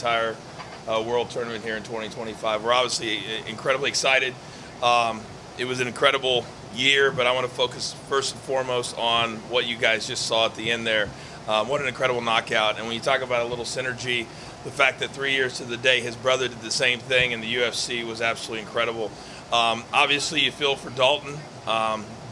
entire World Tournament here in 2025. We're obviously incredibly excited. It was an incredible year, but I want to focus first and foremost on what you guys just saw at the end there. What an incredible knockout. And when you talk about a little synergy, the fact that 3 years to the day his brother did the same thing in the UFC was absolutely incredible. Obviously, you feel for Dalton,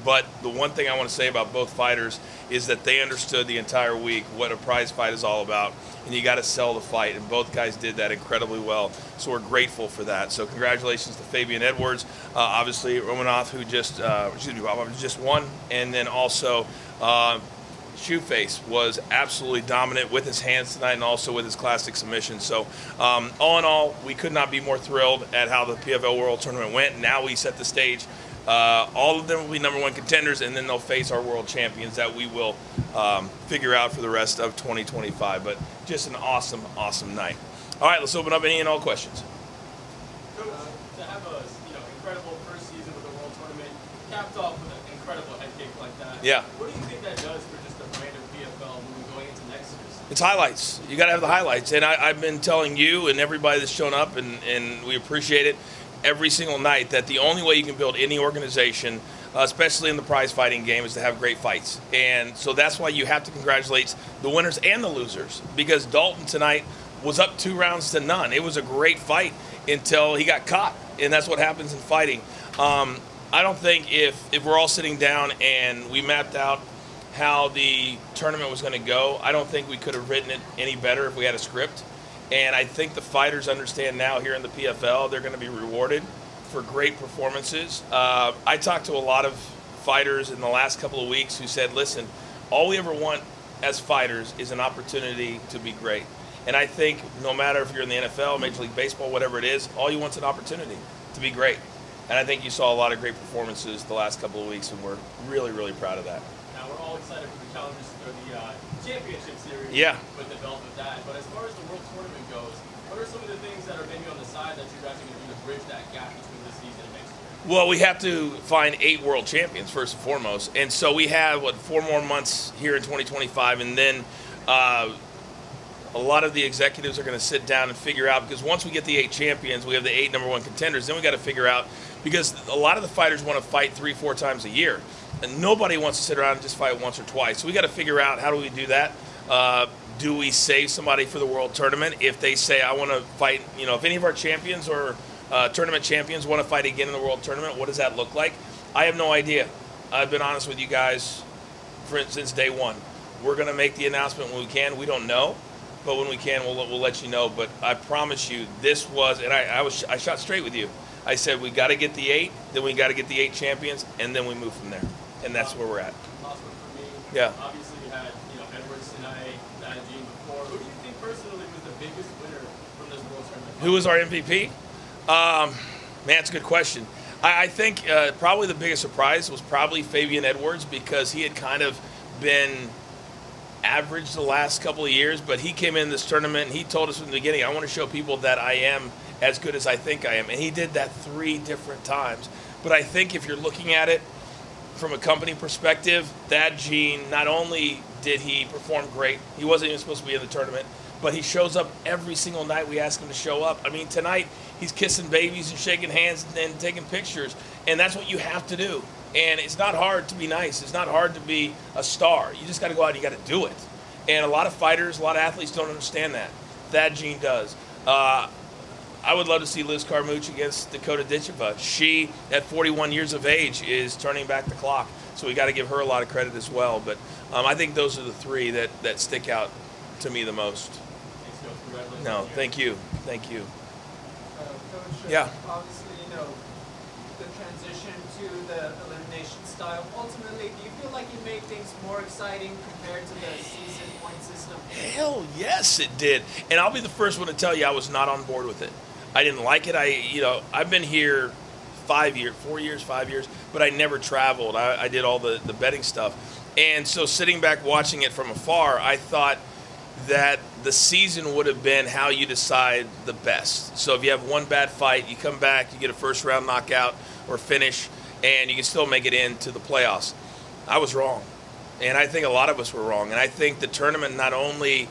but the one thing I want to say about both fighters is that they understood the entire week what a prize fight is all about, and you got to sell the fight, and both guys did that incredibly well. So we're grateful for that. So congratulations to Fabian Edwards, obviously Romanov, who just won, and then also Shoeface was absolutely dominant with his hands tonight and also with his classic submission. So all in all, we could not be more thrilled at how the PFL World Tournament went. Now we set the stage. All of them will be #1 contenders, and then they'll face our world champions that we will figure out for the rest of 2025. But just an awesome, awesome night. All right, let's open up any and all questions. Coach, to have a incredible first season with the World Tournament, capped off with an incredible head kick like that. Yeah. What do you think that does for just the brand of PFL moving going into next year? It's highlights. You got to have the highlights. And I've been telling you and everybody that's shown up, and we appreciate it every single night, that the only way you can build any organization, especially in the prize fighting game, is to have great fights. And so that's why you have to congratulate the winners and the losers, because Dalton tonight was up 2 rounds to none. It was a great fight until he got caught, and that's what happens in fighting. I don't think if we're all sitting down and we mapped out how the tournament was going to go, I don't think we could have written it any better if we had a script. And I think the fighters understand now here in the PFL they're going to be rewarded for great performances. I talked to a lot of fighters in the last couple of weeks who said, listen, all we ever want as fighters is an opportunity to be great. And I think no matter if you're in the NFL, Major League Baseball, whatever it is, all you want is an opportunity to be great. And I think you saw a lot of great performances the last couple of weeks, and we're really, really proud of that. Now, we're all excited for the challenges or the championship series. Yeah. With the belt with that. But as far as the World Tournament goes, what are some of the things that are maybe on the side that you guys are going to do to bridge that gap between this season and next year? Well, we have to find 8 world champions first and foremost. And so we have, 4 more months here in 2025, and then a lot of the executives are going to sit down and figure out, because once we get the 8 champions, we have the 8 #1 contenders, then we got to figure out, because a lot of the fighters want to fight 3-4 times a year. And nobody wants to sit around and just fight once or twice. So we got to figure out, how do we do that? Do we save somebody for the World Tournament? If they say, I want to fight, if any of our champions or tournament champions want to fight again in the World Tournament, what does that look like? I have no idea. I've been honest with you guys since day one. We're going to make the announcement when we can. We don't know, but when we can, we'll let you know. But I promise you, this was, and I shot straight with you. I said we got to get the 8, then we got to get the 8 champions, and then we move from there. And that's where we're at. Last one for me. Yeah. Obviously, you had Edwards tonight, Gene before. Who do you think personally was the biggest winner from this World Tournament? Who was our MVP? Man, it's a good question. I think probably the biggest surprise was probably Fabian Edwards, because he had kind of been average the last couple of years, but he came in this tournament and he told us from the beginning, I want to show people that I am as good as I think I am. And he did that 3 different times. But I think if you're looking at it from a company perspective, that Gene, not only did he perform great, he wasn't even supposed to be in the tournament, but he shows up every single night we ask him to show up. I mean, tonight he's kissing babies and shaking hands and taking pictures, and that's what you have to do. And it's not hard to be nice. It's not hard to be a star. You just got to go out and you got to do it. And a lot of fighters, a lot of athletes don't understand that. That Gene does. I would love to see Liz Carmouche against Dakota Ditcheva. She, at 41 years of age, is turning back the clock. So we got to give her a lot of credit as well. But I think those are the 3 that stick out to me the most. Thanks, Coach. Congratulations. No, thank you. Thank you. Coach, Yeah. Obviously, the transition to the elimination style. Ultimately, do you feel like you made things more exciting compared to the season point system? Hell yes, it did. And I'll be the first one to tell you I was not on board with it. I didn't like it. I've been here 5 years, but I never traveled. I did all the betting stuff. And so sitting back watching it from afar, I thought that the season would have been how you decide the best. So if you have one bad fight, you come back, you get a first round knockout or finish, and you can still make it into the playoffs. I was wrong. And I think a lot of us were wrong. And I think the tournament not only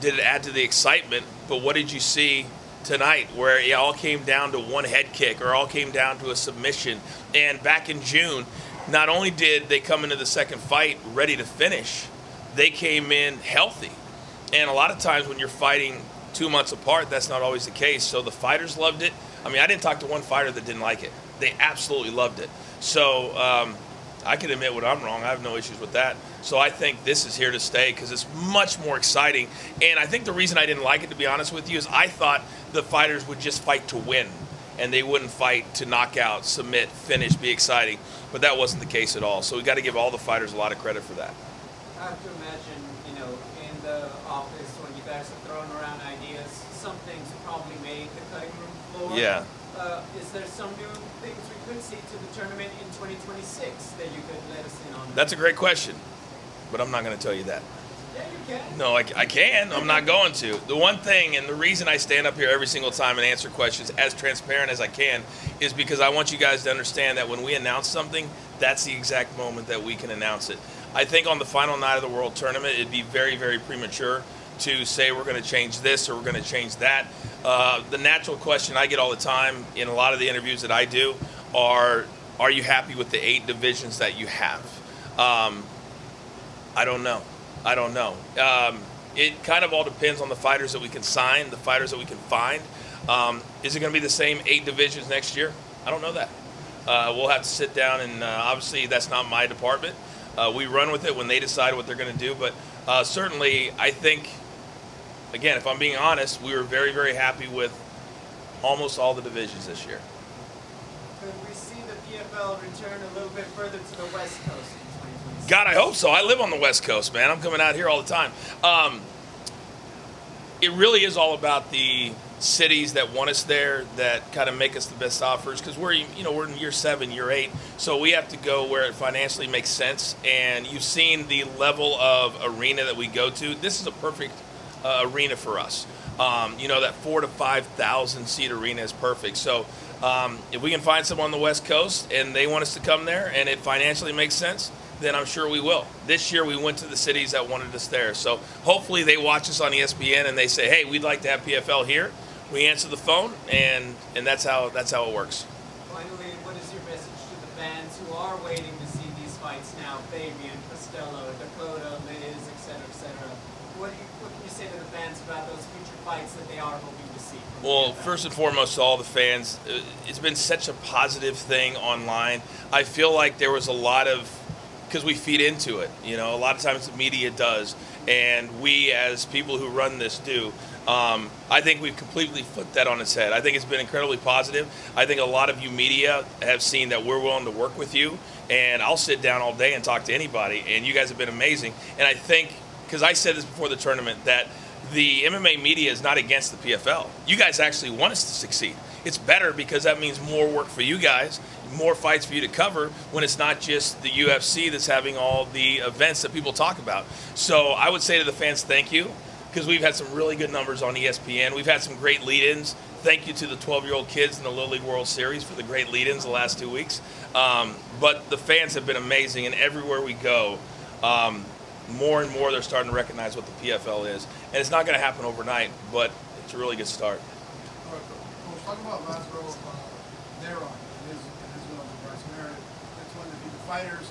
did it add to the excitement, but what did you see tonight where it all came down to one head kick or all came down to a submission? And back in June, not only did they come into the second fight ready to finish, they came in healthy. And a lot of times when you're fighting 2 months apart, that's not always the case. So the fighters loved it. I mean, I didn't talk to one fighter that didn't like it. They absolutely loved it. So I can admit when I'm wrong. I have no issues with that. So I think this is here to stay because it's much more exciting. And I think the reason I didn't like it, to be honest with you, is I thought the fighters would just fight to win. And they wouldn't fight to knock out, submit, finish, be exciting. But that wasn't the case at all. So we got to give all the fighters a lot of credit for that. I have to imagine, in the office when you guys are throwing around ideas, some things probably made the cutting room floor. Yeah. Is there some new things we could see to the tournament in 2026 that you could let us in on? That's a great question, but I'm not going to tell you that. Yeah, you can. No, I can. I'm not going to. The one thing, and the reason I stand up here every single time and answer questions as transparent as I can, is because I want you guys to understand that when we announce something, that's the exact moment that we can announce it. I think on the final night of the World Tournament, it'd be very, very premature to say we're going to change this or we're going to change that. The natural question I get all the time in a lot of the interviews that I do are you happy with the 8 divisions that you have? I don't know. It kind of all depends on the fighters that we can sign, the fighters that we can find. Is it going to be the same 8 divisions next year? I don't know that. We'll have to sit down and obviously that's not my department. We run with it when they decide what they're going to do. But certainly I think, again, if I'm being honest, we were very, very happy with almost all the divisions this year. Could we see the PFL return a little bit further to the West Coast in 2026? God, I hope so. I live on the West Coast, man. I'm coming out here all the time. It really is all about the cities that want us there, that kind of make us the best offers, because we're in year 7, year 8, so we have to go where it financially makes sense. And you've seen the level of arena that we go to. This is a perfect arena for us. That 4,000 to 5,000 seat arena is perfect. So if we can find someone on the West Coast and they want us to come there and it financially makes sense, then I'm sure we will. This year we went to the cities that wanted us there. So hopefully they watch us on ESPN and they say, hey, we'd like to have PFL here. We answer the phone, and that's how it works. Finally, what is your message to the fans who are waiting to see these fights now? Fabian, Costello, Dakota, Liz, etc., etc. What can you say to the fans about those future fights that they are hoping to see? Well, first and foremost, to all the fans, it's been such a positive thing online. I feel like there was a lot of, because we feed into it, a lot of times the media does, and we as people who run this do. I think we've completely flipped that on its head. I think it's been incredibly positive. I think a lot of you media have seen that we're willing to work with you, and I'll sit down all day and talk to anybody, and you guys have been amazing. And I think, because I said this before the tournament, that the MMA media is not against the PFL. You guys actually want us to succeed. It's better because that means more work for you guys, more fights for you to cover when it's not just the UFC that's having all the events that people talk about. So I would say to the fans, thank you, because we've had some really good numbers on ESPN. We've had some great lead-ins. Thank you to the 12-year-old kids in the Little League World Series for the great lead-ins the last 2 weeks. But the fans have been amazing, and everywhere we go, more and more they're starting to recognize what the PFL is. And it's not going to happen overnight, but it's a really good start. All right, Coach, talk about Lazaro Neron and his win over Bryce Merritt. That's one of the fighters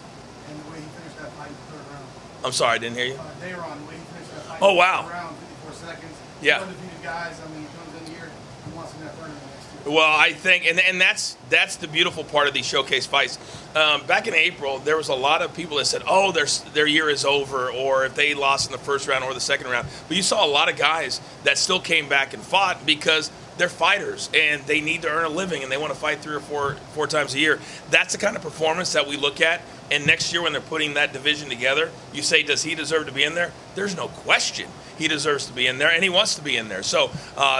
and the way he finished that fight in the 3rd round. I'm sorry, I didn't hear you. Neron, the way he finished that fight Oh, in wow. the 3rd round, 54 seconds. Yeah. Undefeated guys. I mean, he comes in here and wants in that tournament next year. Well, I think, and that's the beautiful part of these showcase fights. Back in April, there was a lot of people that said, oh, their year is over, or if they lost in the 1st round or the 2nd round. But you saw a lot of guys that still came back and fought because they're fighters and they need to earn a living and they want to fight 3 or 4 times a year. That's the kind of performance that we look at. And next year when they're putting that division together, you say, does he deserve to be in there? There's no question he deserves to be in there, and he wants to be in there. So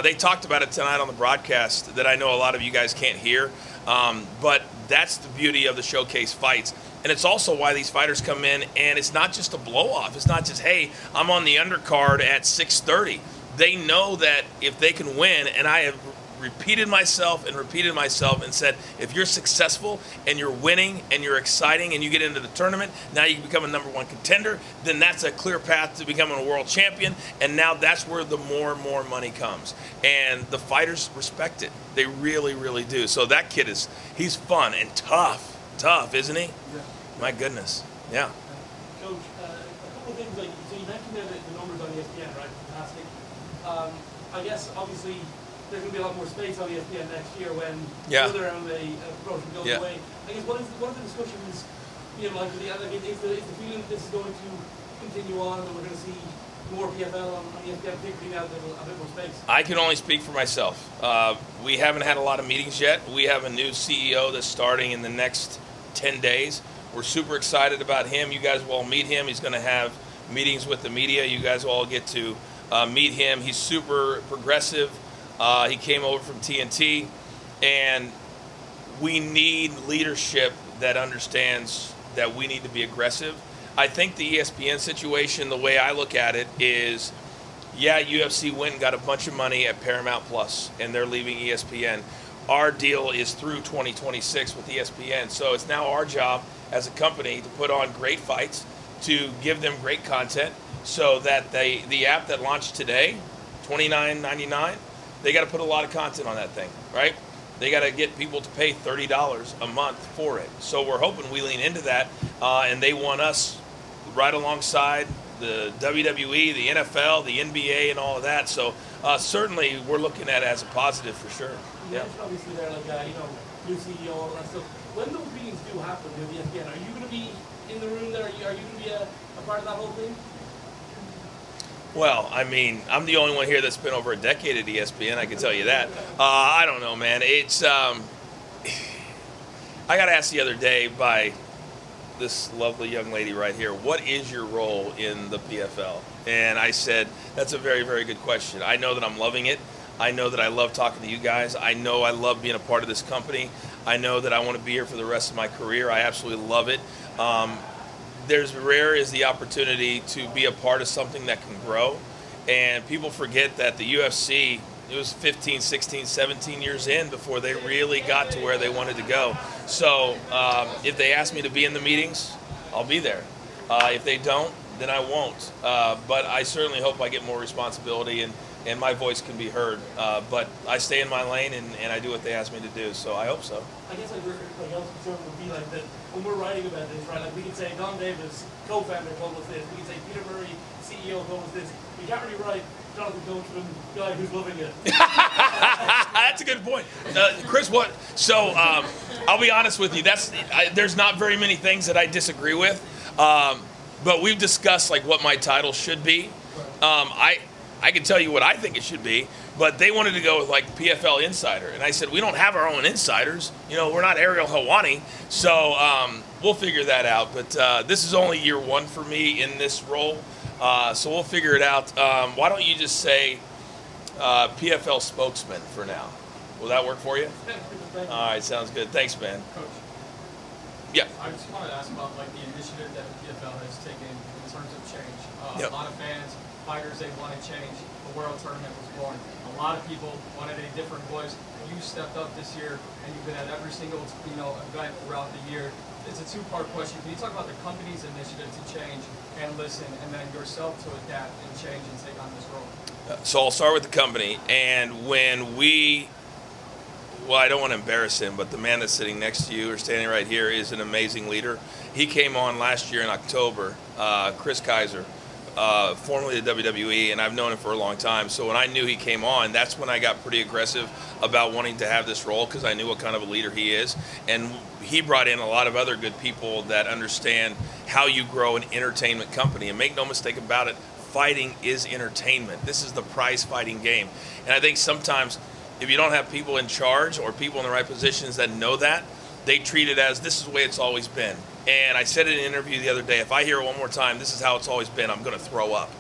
they talked about it tonight on the broadcast that I know a lot of you guys can't hear. But that's the beauty of the showcase fights. And it's also why these fighters come in, and it's not just a blow-off. It's not just, hey, I'm on the undercard at 6:30. They know that if they can win, and I have repeated myself and said, if you're successful and you're winning and you're exciting and you get into the tournament, now you become a #1 contender, then that's a clear path to becoming a world champion. And now that's where the more and more money comes. And the fighters respect it. They really, really do. So that kid he's fun and tough, isn't he? Yeah. My goodness. Yeah. Coach, a couple of things, like, so you mentioned the numbers on ESPN, right? Fantastic. I guess, obviously, there's going to be a lot more space on ESPN next year when the other MMA promotion goes away. I guess, what are the discussions, like, is the feeling that this is going to continue on and that we're going to see more PFL on ESPN, particularly now that there's a bit more space? I can only speak for myself. We haven't had a lot of meetings yet. We have a new CEO that's starting in the next 10 days. We're super excited about him. You guys will all meet him. He's going to have meetings with the media. You guys will all get to meet him. He's super progressive. He came over from TNT, and we need leadership that understands that we need to be aggressive. I think the ESPN situation, the way I look at it is, UFC went and got a bunch of money at Paramount Plus, and they're leaving ESPN. Our deal is through 2026 with ESPN, so it's now our job as a company to put on great fights, to give them great content, so that the app that launched today, $29.99, they got to put a lot of content on that thing, right? They got to get people to pay $30 a month for it. So we're hoping we lean into that, and they want us right alongside the WWE, the NFL, the NBA, and all of that. So certainly we're looking at it as a positive for sure. You mentioned obviously there, like, new CEO, all that stuff. When those meetings do happen with ESPN, are you going to be in the room there? Are you going to be a part of that whole thing? Well, I mean, I'm the only one here that's been over a decade at ESPN, I can tell you that. I don't know, man. It's, I got asked the other day by this lovely young lady right here, what is your role in the PFL? And I said, that's a very, very good question. I know that I'm loving it. I know that I love talking to you guys. I know I love being a part of this company. I know that I want to be here for the rest of my career. I absolutely love it. There's rare is the opportunity to be a part of something that can grow. And people forget that the UFC, it was 15, 16, 17 years in before they really got to where they wanted to go. So if they ask me to be in the meetings, I'll be there. If they don't, then I won't. But I certainly hope I get more responsibility and my voice can be heard. But I stay in my lane and I do what they ask me to do. So I hope so. I guess like else concern would be like that when we're writing about this, right? Like we could say Don Davis, co-founder, told us this. We could say Peter Murray, CEO, told us this. We can't really write Jonathan Coachman, guy who's loving it. That's a good point, Chris. What? So I'll be honest with you. There's not very many things that I disagree with, but we've discussed like what my title should be. I can tell you what I think it should be, but they wanted to go with like PFL Insider, and I said we don't have our own insiders. We're not Ariel Helwani, so we'll figure that out. But this is only year one for me in this role, so we'll figure it out. Why don't you just say PFL spokesman for now? Will that work for you? All right, sounds good. Thanks, man. Coach, Yeah. I just wanted to ask about like the initiative that the PFL has taken in terms of change. Yep. A lot of fans, fighters, they want to change. The World Tournament was born. A lot of people wanted a different voice. You stepped up this year, and you've been at every single event throughout the year. It's a two-part question. Can you talk about the company's initiative to change and listen, and then yourself to adapt and change and take on this role? So I'll start with the company, and when I don't want to embarrass him, but the man that's sitting next to you or standing right here is an amazing leader. He came on last year in October, Chris Kaiser, formerly the WWE, and I've known him for a long time. So when I knew he came on, that's when I got pretty aggressive about wanting to have this role because I knew what kind of a leader he is. And he brought in a lot of other good people that understand how you grow an entertainment company. And make no mistake about it, fighting is entertainment. This is the prize fighting game. And I think sometimes if you don't have people in charge or people in the right positions that know that, they treat it as this is the way it's always been. And I said in an interview the other day, if I hear it one more time, this is how it's always been, I'm going to throw up.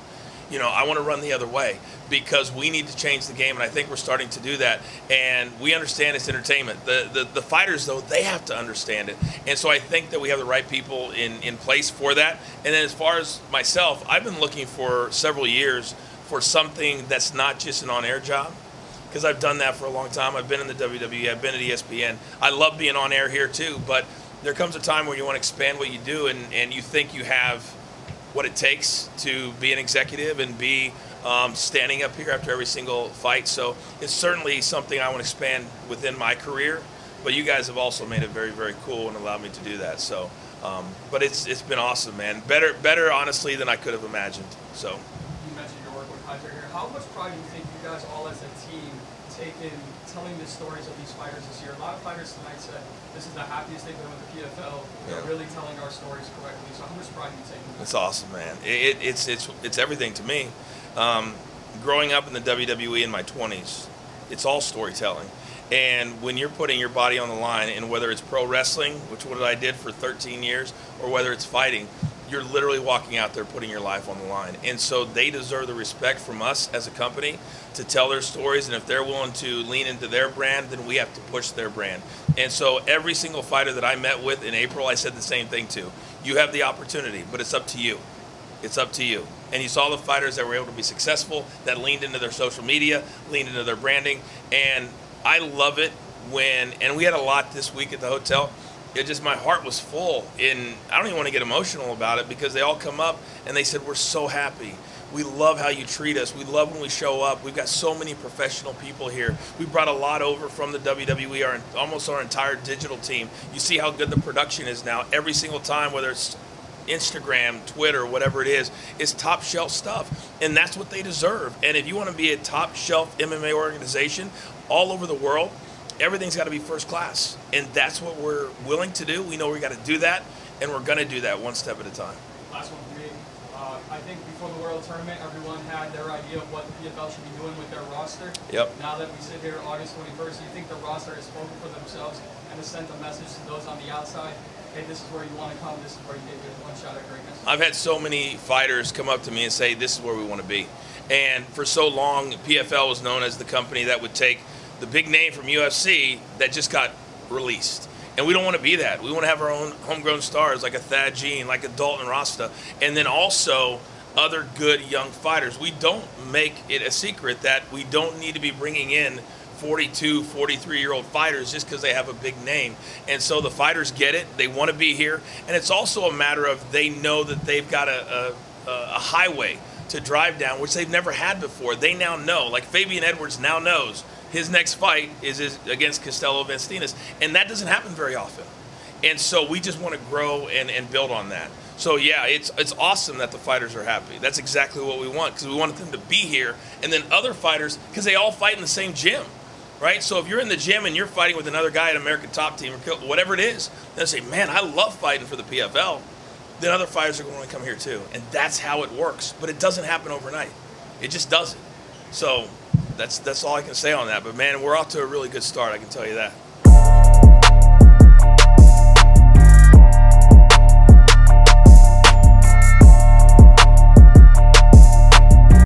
I want to run the other way because we need to change the game, and I think we're starting to do that. And we understand it's entertainment. The fighters, though, they have to understand it. And so I think that we have the right people in place for that. And then as far as myself, I've been looking for several years for something that's not just an on-air job, because I've done that for a long time. I've been in the WWE, I've been at ESPN. I love being on air here too, but there comes a time where you want to expand what you do, and you think you have what it takes to be an executive and be standing up here after every single fight. So it's certainly something I want to expand within my career, but you guys have also made it very, very cool and allowed me to do that. So, but it's been awesome, man. Better honestly than I could have imagined. So. You mentioned your work with Kaiser here. How much pride do you think you guys all as a team take in telling the stories of these fighters this year? A lot of fighters tonight said this is the happiest they've been with the PFL. They're really telling our stories correctly. So how much pride do you take in that? It's awesome, man. It's everything to me. Growing up in the WWE in my 20s, it's all storytelling. And when you're putting your body on the line, and whether it's pro wrestling, which what I did for 13 years, or whether it's fighting, you're literally walking out there putting your life on the line. And so they deserve the respect from us as a company to tell their stories. And if they're willing to lean into their brand, then we have to push their brand. And so every single fighter that I met with in April, I said the same thing to. You have the opportunity, but it's up to you. It's up to you. And you saw the fighters that were able to be successful, that leaned into their social media, leaned into their branding. And I love it when, and we had a lot this week at the hotel. It just, my heart was full, and I don't even want to get emotional about it because they all come up and they said, we're so happy. We love how you treat us. We love when we show up. We've got so many professional people here. We brought a lot over from the WWE, almost our entire digital team. You see how good the production is now. Every single time, whether it's Instagram, Twitter, whatever it is, it's top shelf stuff. And that's what they deserve. And if you want to be a top shelf MMA organization all over the world, everything's got to be first class. And that's what we're willing to do. We know we got to do that, and we're going to do that one step at a time. Last one for me. I think before the World Tournament, everyone had their idea of what the PFL should be doing with their roster. Yep. Now that we sit here August 21st, do you think the roster has spoken for themselves and has sent a message to those on the outside, hey, this is where you want to come, this is where you get your one shot at greatness? I've had so many fighters come up to me and say, this is where we want to be. And for so long, PFL was known as the company that would take the big name from UFC that just got released. And we don't want to be that. We want to have our own homegrown stars like a Thad Gene, like a Dalton Rasta, and then also other good young fighters. We don't make it a secret that we don't need to be bringing in 42, 43-year-old fighters just because they have a big name. And so the fighters get it. They want to be here. And it's also a matter of they know that they've got a highway to drive down, which they've never had before. They now know. Like Fabian Edwards now knows his next fight is against Costello Vanstinas. And that doesn't happen very often. And so we just want to grow and build on that. So yeah, it's awesome that the fighters are happy. That's exactly what we want, because we want them to be here. And then other fighters, because they all fight in the same gym, right? So if you're in the gym and you're fighting with another guy at American Top Team or whatever it is, they'll say, man, I love fighting for the PFL. Then other fighters are going to come here too. And that's how it works. But it doesn't happen overnight. It just doesn't. So that's all I can say on that. But man, we're off to a really good start, I can tell you that.